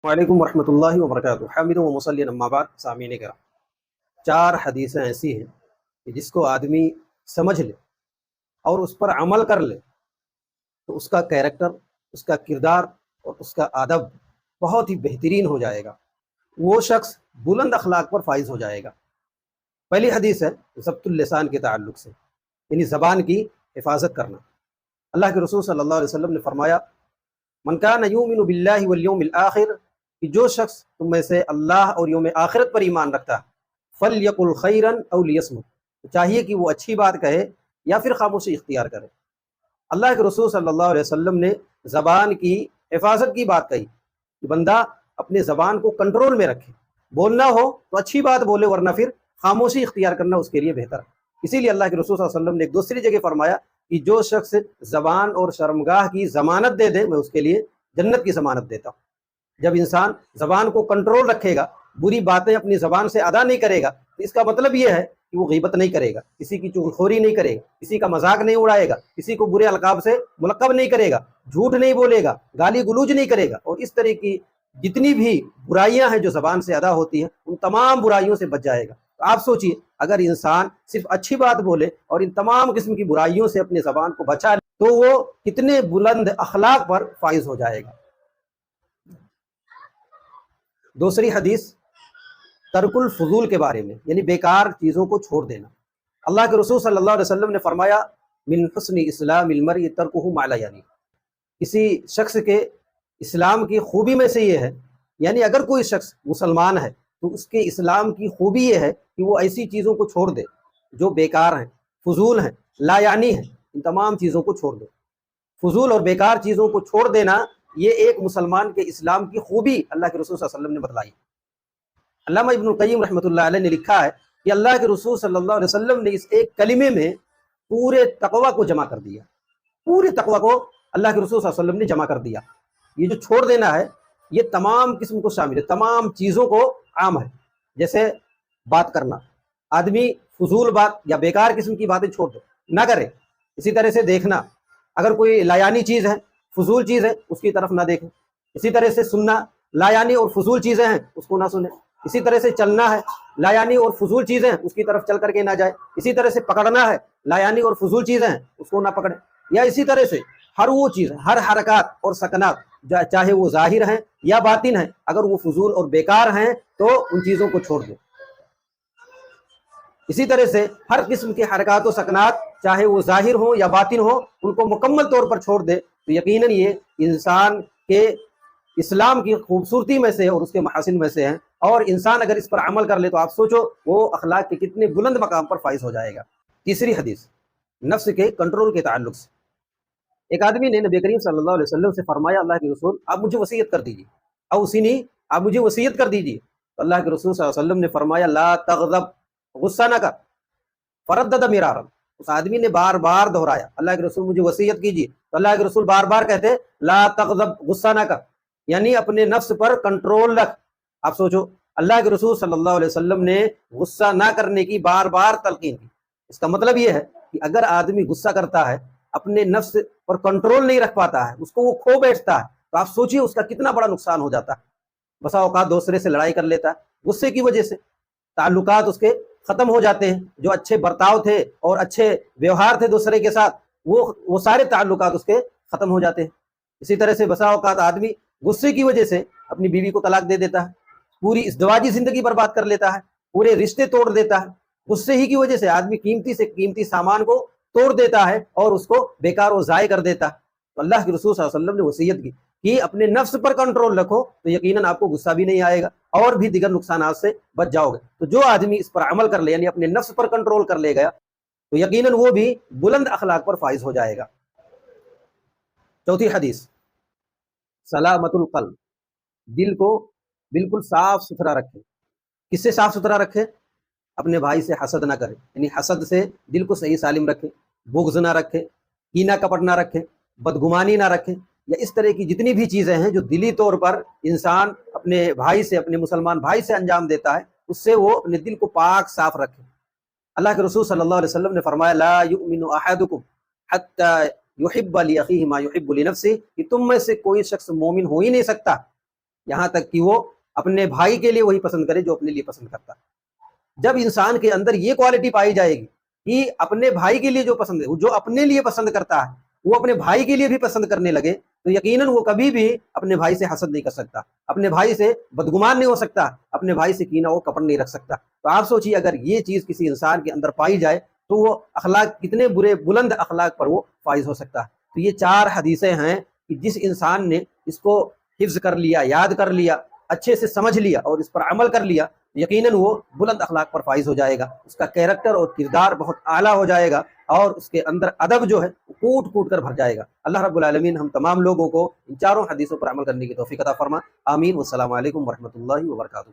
وعلیکم ورحمۃ اللہ وبرکاتہ۔ حامد و مصلی اما بعد، سامعین کرام، 4 حدیثیں ایسی ہیں کہ جس کو آدمی سمجھ لے اور اس پر عمل کر لے تو اس کا کیریکٹر، اس کا کردار اور اس کا ادب بہت ہی بہترین ہو جائے گا۔ وہ شخص بلند اخلاق پر فائز ہو جائے گا۔ پہلی حدیث ہے ضبط اللسان کے تعلق سے، یعنی زبان کی حفاظت کرنا۔ اللہ کے رسول صلی اللہ علیہ وسلم نے فرمایا، من کان یؤمن باللہ والیوم الآخر، کہ جو شخص تم میں سے اللہ اور یوم آخرت پر ایمان رکھتا ہے، فلیقل خیرا او لیصمت، چاہیے کہ وہ اچھی بات کہے یا پھر خاموشی اختیار کرے۔ اللہ کے رسول صلی اللہ علیہ وسلم نے زبان کی حفاظت کی بات کہی کہ بندہ اپنے زبان کو کنٹرول میں رکھے، بولنا ہو تو اچھی بات بولے، ورنہ پھر خاموشی اختیار کرنا اس کے لیے بہتر ہے۔ اسی لیے اللہ کے رسول صلی اللہ علیہ وسلم نے ایک دوسری جگہ فرمایا کہ جو شخص زبان اور شرمگاہ کی ضمانت دے دے، میں اس کے لیے جنت کی ضمانت دیتا ہوں۔ جب انسان زبان کو کنٹرول رکھے گا، بری باتیں اپنی زبان سے ادا نہیں کرے گا، تو اس کا مطلب یہ ہے کہ وہ غیبت نہیں کرے گا، کسی کی چغلخوری نہیں کرے گا، کسی کا مذاق نہیں اڑائے گا، کسی کو برے القاب سے ملقب نہیں کرے گا، جھوٹ نہیں بولے گا، گالی گلوج نہیں کرے گا، اور اس طرح کی جتنی بھی برائیاں ہیں جو زبان سے ادا ہوتی ہیں، ان تمام برائیوں سے بچ جائے گا۔ تو آپ سوچئے، اگر انسان صرف اچھی بات بولے اور ان تمام قسم کی برائیوں سے اپنے زبان کو بچا لے تو وہ کتنے بلند اخلاق پر فائز ہو جائے گا۔ دوسری حدیث ترک الفضول کے بارے میں، یعنی بیکار چیزوں کو چھوڑ دینا۔ اللہ کے رسول صلی اللہ علیہ وسلم نے فرمایا، من حسن اسلام المرء ترکہ ما لا یعنی، کسی شخص کے اسلام کی خوبی میں سے یہ ہے، یعنی اگر کوئی شخص مسلمان ہے تو اس کے اسلام کی خوبی یہ ہے کہ وہ ایسی چیزوں کو چھوڑ دے جو بیکار ہیں، فضول ہیں، لا یعنی ہیں، ان تمام چیزوں کو چھوڑ دے۔ فضول اور بیکار چیزوں کو چھوڑ دینا یہ ایک مسلمان کے اسلام کی خوبی اللہ کے رسول صلی اللہ علیہ وسلم نے بتلائی۔ علامہ ابن القیم رحمۃ اللہ علیہ نے لکھا ہے کہ اللہ کے رسول صلی اللہ علیہ وسلم نے اس ایک کلمے میں پورے تقوی کو جمع کر دیا۔ پورے تقوی کو اللہ کے رسول صلی اللہ علیہ وسلم نے جمع کر دیا۔ یہ جو چھوڑ دینا ہے یہ تمام قسم کو شامل ہے، تمام چیزوں کو عام ہے۔ جیسے بات کرنا، آدمی فضول بات یا بیکار قسم کی باتیں چھوڑ دے، نہ کرے۔ اسی طرح سے دیکھنا، اگر کوئی لایانی چیز ہے، فضول چیز ہے، اس کی طرف نہ دیکھیں۔ اسی طرح سے سننا، لایانی اور فضول چیزیں ہیں اس کو نہ سنیں۔ اسی طرح سے چلنا ہے، لایانی اور فضول چیزیں ہیں اس کی طرف چل کر کے نہ جائے۔ اسی طرح سے پکڑنا ہے، لایانی اور فضول چیزیں ہیں اس کو نہ پکڑیں۔ یا اسی طرح سے ہر وہ چیز، ہر حرکات اور سکنات، چاہے وہ ظاہر ہیں یا باطن ہیں، اگر وہ فضول اور بیکار ہیں تو ان چیزوں کو چھوڑ دیں۔ اسی طرح سے ہر قسم کے حرکات و سکنات، چاہے وہ ظاہر ہوں یا باطن ہوں، ان کو مکمل طور پر چھوڑ دے تو یقیناً یہ انسان کے اسلام کی خوبصورتی میں سے اور اس کے محاسن میں سے ہیں۔ اور انسان اگر اس پر عمل کر لے تو آپ سوچو وہ اخلاق کے کتنے بلند مقام پر فائز ہو جائے گا۔ تیسری حدیث نفس کے کنٹرول کے تعلق سے، ایک آدمی نے نبی کریم صلی اللہ علیہ وسلم سے فرمایا، اللہ کے رسول آپ مجھے وصیت کر دیجیے، اوصینی، آپ مجھے وصیت کر دیجیے۔ تو اللہ کے رسول صلی اللہ علیہ وسلم نے فرمایا، لا تغضب، غصہ نہ کر، فردد مرارا، اس آدمی نے بار بار دہرایا، اللہ کے رسول مجھے وصیت کیجیے۔ تو اللہ کے رسول بار بار کہتے، لا تغضب، غصہ نہ کر، یعنی اپنے نفس پر کنٹرول رکھ۔ آپ سوچو، اللہ کے رسول صلی اللہ علیہ وسلم نے غصہ نہ کرنے کی بار بار تلقین کی۔ اس کا مطلب یہ ہے کہ اگر آدمی غصہ کرتا ہے، اپنے نفس پر کنٹرول نہیں رکھ پاتا ہے، اس کو وہ کھو بیٹھتا ہے، تو آپ سوچئے اس کا کتنا بڑا نقصان ہو جاتا ہے۔ بسا اوقات دوسرے سے لڑائی کر لیتا ہے، غصے کی وجہ سے تعلقات اس کے ختم ہو جاتے ہیں، جو اچھے برتاؤ تھے اور اچھے ویوہار تھے دوسرے کے ساتھ، وہ سارے تعلقات اس کے ختم ہو جاتے ہیں۔ اسی طرح سے بسا اوقات آدمی غصے کی وجہ سے اپنی بیوی کو طلاق دے دیتا ہے، پوری ازدواجی زندگی برباد کر لیتا ہے، پورے رشتے توڑ دیتا ہے۔ غصے ہی کی وجہ سے آدمی قیمتی سے قیمتی سامان کو توڑ دیتا ہے اور اس کو بیکار و ضائع کر دیتا ہے۔ تو اللہ کے رسول صلی اللہ علیہ وسلم نے وصیت کی کہ اپنے نفس پر کنٹرول رکھو تو یقیناً آپ کو غصہ بھی نہیں آئے گا اور بھی دیگر نقصانات سے بچ جاؤ گے۔ تو جو آدمی اس پر عمل کر لے، یعنی اپنے نفس پر کنٹرول کر لے گیا، تو یقیناً وہ بھی بلند اخلاق پر فائز ہو جائے گا۔ چوتھی حدیث سلامت القلب، دل کو بالکل صاف ستھرا رکھے۔ کس سے صاف ستھرا رکھے؟ اپنے بھائی سے حسد نہ کرے، یعنی حسد سے دل کو صحیح سالم رکھے، بغض نہ رکھے، کینہ کپٹ نہ رکھے، بدگمانی نہ رکھے، یا اس طرح کی جتنی بھی چیزیں ہیں جو دلی طور پر انسان اپنے بھائی سے، اپنے مسلمان بھائی سے انجام دیتا ہے، اس سے وہ اپنے دل کو پاک صاف رکھے۔ اللہ کے رسول صلی اللہ علیہ وسلم نے فرمایا، لا یؤمن احدکم حتی یحب لاخیہ ما یحب لنفسہ، کہ تم میں سے کوئی شخص مومن ہو ہی نہیں سکتا یہاں تک کہ وہ اپنے بھائی کے لیے وہی پسند کرے جو اپنے لیے پسند کرتا ہے۔ جب انسان کے اندر یہ کوالٹی پائی جائے گی کہ اپنے بھائی کے لیے جو پسند ہے، جو اپنے لیے پسند کرتا ہے وہ اپنے بھائی کے لیے بھی پسند کرنے لگے، تو یقیناً وہ کبھی بھی اپنے بھائی سے حسد نہیں کر سکتا، اپنے بھائی سے بدگمان نہیں ہو سکتا، اپنے بھائی سے کینہ و کپٹ نہیں رکھ سکتا۔ تو آپ سوچیے اگر یہ چیز کسی انسان کے اندر پائی جائے تو وہ اخلاق کتنے برے بلند اخلاق پر وہ فائز ہو سکتا ہے۔ تو یہ 4 حدیثیں ہیں کہ جس انسان نے اس کو حفظ کر لیا، یاد کر لیا، اچھے سے سمجھ لیا اور اس پر عمل کر لیا، یقیناً وہ بلند اخلاق پر فائز ہو جائے گا، اس کا کیریکٹر اور کردار بہت اعلیٰ ہو جائے گا، اور اس کے اندر ادب جو ہے کوٹ کوٹ کر بھر جائے گا۔ اللہ رب العالمین ہم تمام لوگوں کو ان 4 حدیثوں پر عمل کرنے کی توفیق عطا فرما، آمین۔ والسلام علیکم ورحمۃ اللہ وبرکاتہ۔